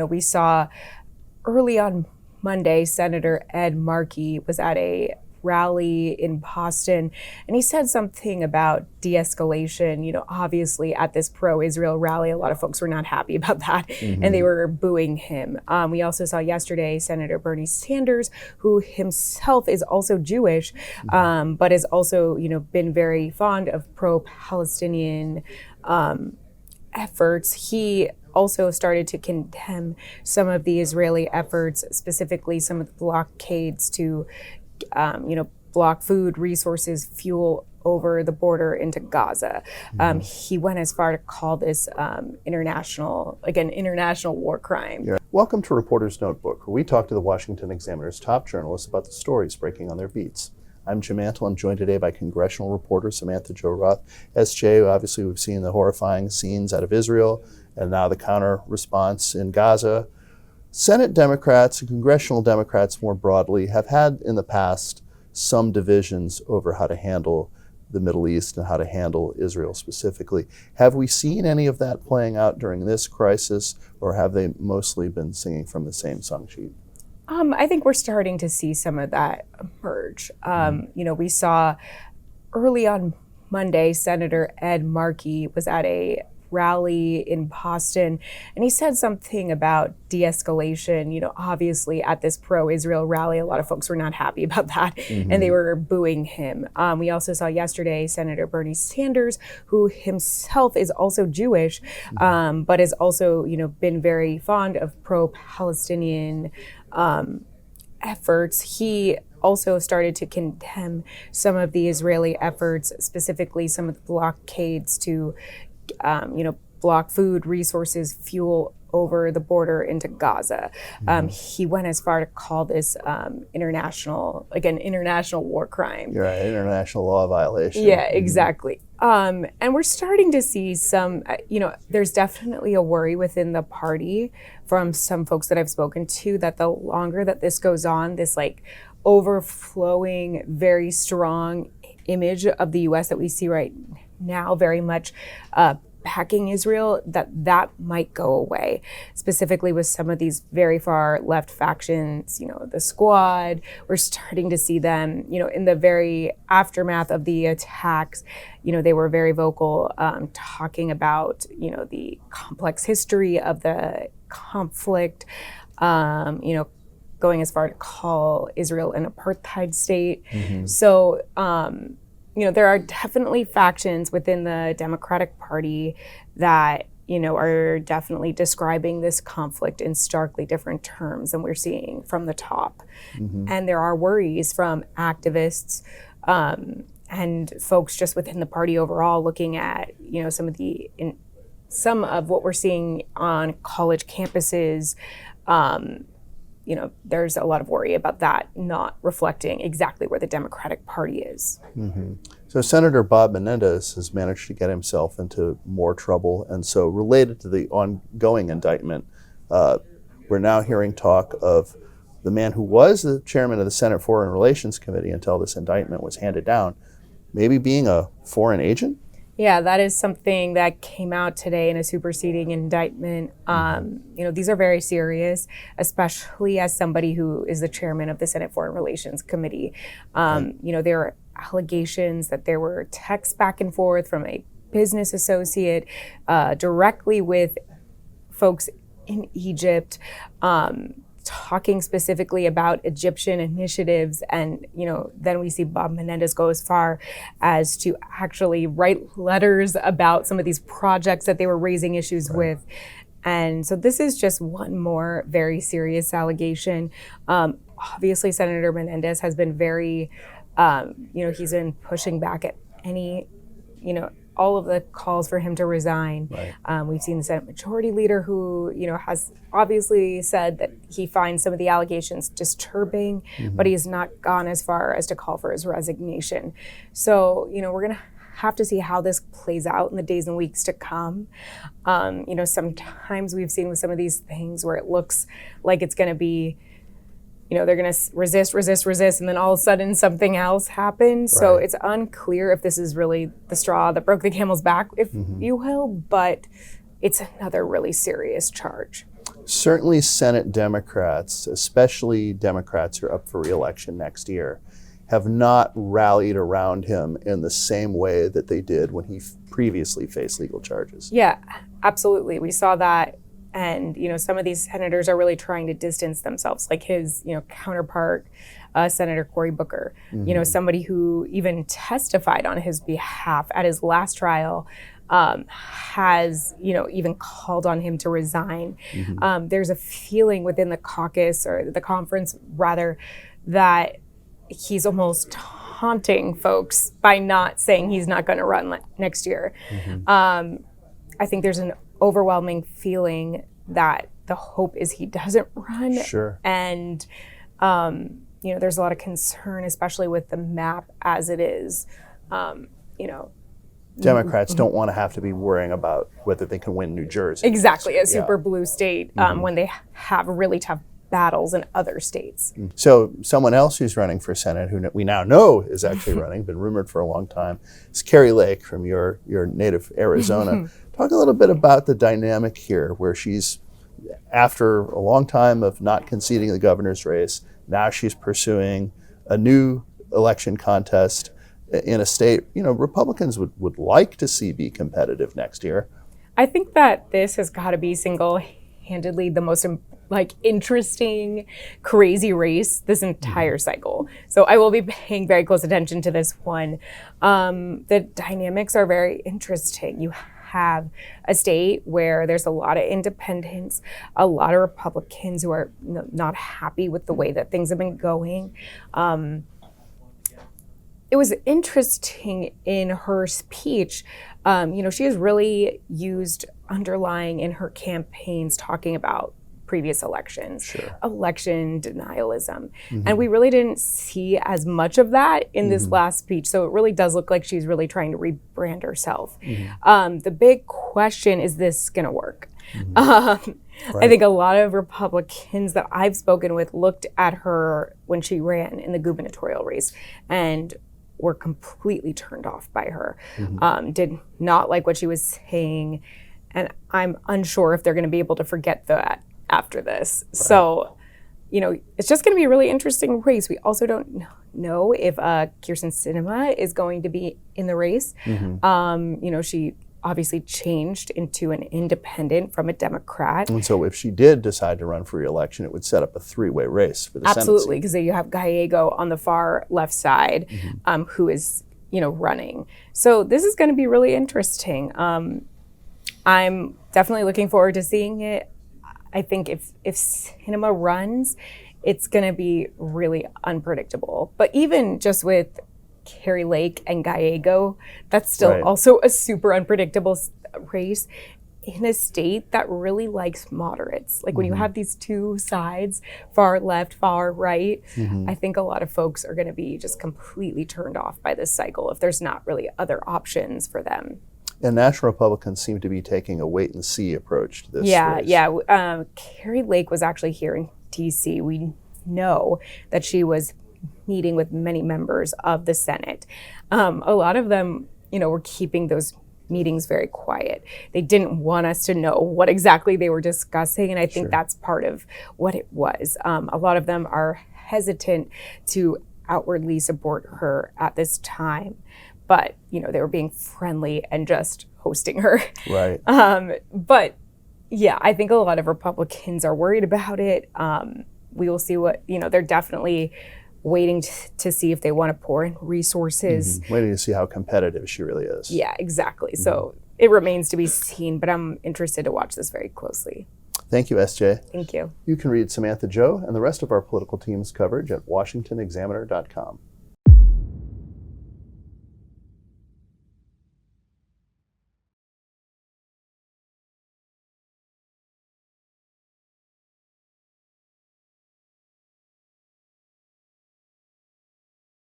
We saw early on Monday, Senator Ed Markey was at a rally in Boston, and he said something about de-escalation. Obviously at this pro-Israel rally, a lot of folks were not happy about that, and they were booing him. We also saw yesterday Senator Bernie Sanders, who himself is also Jewish, but has also, been very fond of pro-Palestinian efforts. He also started to condemn some of the Israeli efforts, specifically some of the blockades to, block food, resources, fuel over the border into Gaza. He went as far to call this international war crime. Yeah. Welcome to Reporter's Notebook, where we talk to the Washington Examiner's top journalists about the stories breaking on their beats. I'm Jim Antle. I'm joined today by Congressional reporter Samantha-Jo Roth. SJ, obviously we've seen the horrifying scenes out of Israel and now the counter response in Gaza. Senate Democrats and Congressional Democrats more broadly have had in the past some divisions over how to handle the Middle East and how to handle Israel specifically. Have we seen any of that playing out during this crisis, or have they mostly been singing from the same song sheet? I think we're starting to see some of that emerge. We saw early on Monday, Senator Ed Markey was at a rally in Boston, and he said something about de-escalation. Obviously at this pro-Israel rally, a lot of folks were not happy about that, and they were booing him. We also saw yesterday Senator Bernie Sanders, who himself is also Jewish, but has also, been very fond of pro-Palestinian efforts. He also started to condemn some of the Israeli efforts, specifically some of the blockades to, block food, resources, fuel over the border into Gaza. He went as far to call this international war crime. You're right, international law violation. Yeah, exactly. And we're starting to see some, there's definitely a worry within the party from some folks that I've spoken to that the longer that this goes on, this overflowing, very strong image of the U.S. that we see right now, very much backing Israel, that might go away, specifically with some of these very far left factions, the Squad. We're starting to see them, in the very aftermath of the attacks, they were very vocal, talking about, the complex history of the conflict, going as far to call Israel an apartheid state. So, there are definitely factions within the Democratic Party that, are definitely describing this conflict in starkly different terms than we're seeing from the top. And there are worries from activists and folks just within the party overall looking at, some of what we're seeing on college campuses. There's a lot of worry about that not reflecting exactly where the Democratic Party is. So Senator Bob Menendez has managed to get himself into more trouble. And so related to the ongoing indictment, we're now hearing talk of the man who was the chairman of the Senate Foreign Relations Committee until this indictment was handed down, maybe being a foreign agent? Yeah, that is something that came out today in a superseding indictment. These are very serious, especially as somebody who is the chairman of the Senate Foreign Relations Committee. There are allegations that there were texts back and forth from a business associate directly with folks in Egypt, talking specifically about Egyptian initiatives. And, then we see Bob Menendez go as far as to actually write letters about some of these projects that they were raising issues with. And so this is just one more very serious allegation. Obviously, Senator Menendez has been very, he's been pushing back at any, all of the calls for him to resign. We've seen the Senate Majority Leader who, has obviously said that he finds some of the allegations disturbing, but he has not gone as far as to call for his resignation. So, we're going to have to see how this plays out in the days and weeks to come. Sometimes we've seen with some of these things where it looks like it's going to be, they're going to resist, and then all of a sudden something else happens. So it's unclear if this is really the straw that broke the camel's back, if you will, but it's another really serious charge. certainly Senate Democrats, especially Democrats who are up for re-election next year, have not rallied around him in the same way that they did when he previously faced legal charges. Yeah, absolutely. We saw that. And, some of these senators are really trying to distance themselves, like his, counterpart, Senator Cory Booker, somebody who even testified on his behalf at his last trial, has, even called on him to resign. There's a feeling within the caucus, or the conference rather, that he's almost taunting folks by not saying he's not going to run next year. I think there's an overwhelming feeling that the hope is he doesn't run. Sure. And, there's a lot of concern, especially with the map as it is. Democrats don't want to have to be worrying about whether they can win New Jersey. Exactly, a super blue state, when they have really tough battles in other states. So someone else who's running for Senate, who we now know is actually running, been rumored for a long time, is Kari Lake from your native Arizona. Talk a little bit about the dynamic here, where she's, after a long time of not conceding the governor's race, now she's pursuing a new election contest in a state, Republicans would like to see be competitive next year. I think that this has got to be single-handedly the most interesting, crazy race this entire cycle. So I will be paying very close attention to this one. The dynamics are very interesting. You have a state where there's a lot of independents, a lot of Republicans who are not happy with the way that things have been going. It was interesting in her speech. She has really used underlying in her campaigns talking about previous elections, Sure. election denialism. And we really didn't see as much of that in this last speech. So it really does look like she's really trying to rebrand herself. The big question, is this going to work? Right. I think a lot of Republicans that I've spoken with looked at her when she ran in the gubernatorial race and were completely turned off by her, did not like what she was saying. And I'm unsure if they're going to be able to forget that after this. Right. So, it's just going to be a really interesting race. We also don't know if Kyrsten Sinema is going to be in the race. She obviously changed into an independent from a Democrat. And so if she did decide to run for re-election, it would set up a three-way race for the Senate. Absolutely, because you have Gallego on the far left side, who is, running. So this is going to be really interesting. I'm definitely looking forward to seeing it. I think if Sinema runs, it's going to be really unpredictable. But even just with Kari Lake and Gallego, that's still also a super unpredictable race in a state that really likes moderates. Like when you have these two sides, far left, far right, I think a lot of folks are going to be just completely turned off by this cycle if there's not really other options for them. And national Republicans seem to be taking a wait-and-see approach to this race. Yeah. Kari Lake was actually here in D.C. We know that she was meeting with many members of the Senate. A lot of them, were keeping those meetings very quiet. They didn't want us to know what exactly they were discussing, and I think that's part of what it was. A lot of them are hesitant to outwardly support her at this time. But, they were being friendly and just hosting her. Right. But, yeah, I think a lot of Republicans are worried about it. We will see what, they're definitely waiting to see if they want to pour in resources. Waiting to see how competitive she really is. Yeah, exactly. So it remains to be seen, but I'm interested to watch this very closely. Thank you, SJ. Thank you. You can read Samantha-Jo and the rest of our political team's coverage at washingtonexaminer.com.